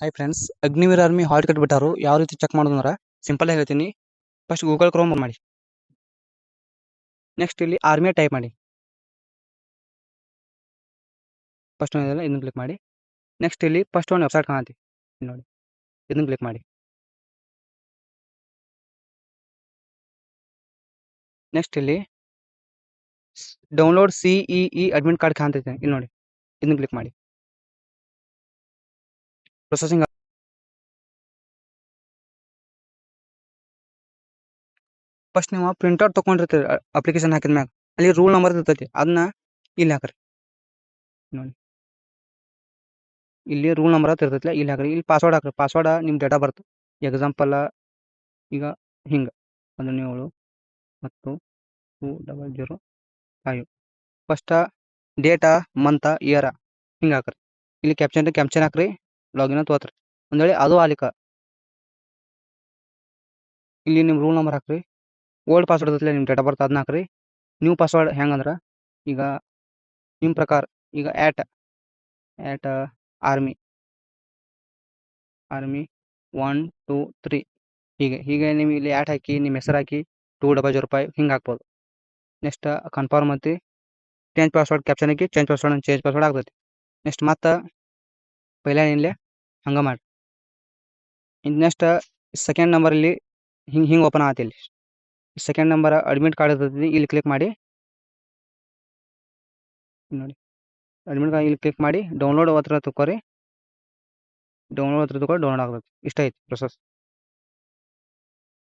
Hi friends, Agniveer army hall ticket ಬಿಟ್ಟಾರು. ಯಾವ ರೀತಿ ಚೆಕ್ ಮಾಡೋದು ಅಂದ್ರೆ ಸಿಂಪಲ್ ಆಗಿ ಹೇಳ್ತೀನಿ. ಫಸ್ಟ್ ಗೂಗಲ್ ಕ್ರೋಮ್ ಮಾಡಿ. ನೆಕ್ಸ್ಟ್ ಇಲ್ಲಿ ಆರ್ಮಿ ಟೈಪ್ ಮಾಡಿ. ಫಸ್ಟ್ ಇದನ್ನು ಕ್ಲಿಕ್ ಮಾಡಿ. ನೆಕ್ಸ್ಟ್ ಇಲ್ಲಿ ಫಸ್ಟ್ ಒಂದು ವೆಬ್ಸೈಟ್ ಕಾಣತಿ ನೋಡಿ, ಇದನ್ನು ಕ್ಲಿಕ್ ಮಾಡಿ. ನೆಕ್ಸ್ಟ್ ಇಲ್ಲಿ ಡೌನ್ಲೋಡ್ CEE ಅಡ್ಮಿಟ್ ಕಾರ್ಡ್ ಕಾಣ್ತೈತೆ ಇಲ್ಲಿ ನೋಡಿ, ಇದನ್ನು ಕ್ಲಿಕ್ ಮಾಡಿ. ಪ್ರೊಸೆಸಿಂಗ್. ಫಸ್ಟ್ ನೀವು ಪ್ರಿಂಟ್ಔಟ್ ತೊಗೊಂಡಿರ್ತೀರಿ ಅಪ್ಲಿಕೇಶನ್ ಹಾಕಿದ ಮ್ಯಾಗ, ಅಲ್ಲಿ ರೂಲ್ ನಂಬರ್ ಇರ್ತೈತಿ, ಅದನ್ನ ಇಲ್ಲಿ ಹಾಕ್ರಿ ನೋಡಿ. ಇಲ್ಲಿ ರೂಲ್ ನಂಬರ್ ಅಂತ ಇರ್ತೈತಿಲ್ಲ, ಇಲ್ಲಿ ಹಾಕ್ರಿ. ಇಲ್ಲಿ ಪಾಸ್ವರ್ಡ್ ಹಾಕ್ರಿ. ಪಾಸ್ವರ್ಡ್ ನಿಮ್ಮ ಡೇಟ್ ಆಫ್ ಬರ್ತ್. ಎಕ್ಸಾಂಪಲ್ ಈಗ ಹಿಂಗೆ 17 ಮತ್ತು 2005. ಫಸ್ಟ್ ಡೇಟ, ಮಂತ, ಇಯರ ಹಿಂಗೆ ಹಾಕ್ರಿ. ಇಲ್ಲಿ ಕ್ಯಾಪ್ಚನ್ ಹಾಕ್ರಿ. ಲಾಗಿನ್ ಅಂತ ಹೋತ್ರಿ. ಒಂದೇಳಿ ಅದು ಆಲಿಕ ಇಲ್ಲಿ ನಿಮ್ಮ ರೂಲ್ ನಂಬರ್ ಹಾಕ್ರಿ. ಓಲ್ಡ್ ಪಾಸ್ವರ್ಡ್ ಇರ್ತೈತಿಲ್ಲ, ನಿಮ್ಮ ಡೇಟ್ ಆಫ್ ಬರ್ತ್ ಅದನ್ನ ಹಾಕ್ರಿ. ನ್ಯೂ ಪಾಸ್ವರ್ಡ್ ಹೆಂಗಂದ್ರೆ ಈಗ ನಿಮ್ಮ ಪ್ರಕಾರ ಈಗ ಆ್ಯಟ್ ಆರ್ಮಿ 1 2 3 ಹೀಗೆ ನೀವು ಇಲ್ಲಿ ಆ್ಯಟ್ ಹಾಕಿ ನಿಮ್ಮ ಹೆಸರು ಹಾಕಿ 200 ಹಿಂಗೆ ಹಾಕ್ಬೋದು. ನೆಕ್ಸ್ಟ್ ಕನ್ಫರ್ಮ್ ಮತ್ತು ಚೇಂಜ್ ಪಾಸ್ವರ್ಡ್ ಕ್ಯಾಪ್ಚನ್ ಹಾಕಿ ಚೇಂಜ್ ಪಾಸ್ವರ್ಡ್ ಆಗ್ತೈತಿ. ನೆಕ್ಸ್ಟ್ ಮತ್ತೆ ಪೈಲೆ ಇಲ್ಲೇ ಹಂಗೆ ಮಾಡಿ. ಇನ್ನು ನೆಕ್ಸ್ಟ್ ಸೆಕೆಂಡ್ ನಂಬರಲ್ಲಿ ಹಿಂಗೆ ಓಪನ್ ಆಗತ್ತೆ. ಇಲ್ಲಿ ಸೆಕೆಂಡ್ ನಂಬರ್ ಅಡ್ಮಿಟ್ ಕಾರ್ಡ್ ಇರ್ತೈತಿ, ಇಲ್ಲಿ ಕ್ಲಿಕ್ ಮಾಡಿ ನೋಡಿ. ಅಡ್ಮಿಟ್ ಕಾರ್ಡ್ ಇಲ್ಲಿ ಕ್ಲಿಕ್ ಮಾಡಿ ಡೌನ್ಲೋಡ್ ಹತ್ರ ತಗೋರಿ. ಡೌನ್ಲೋಡ್ ಆಗ್ತೈತಿ. ಇಷ್ಟ ಐತಿ ಪ್ರೊಸೆಸ್.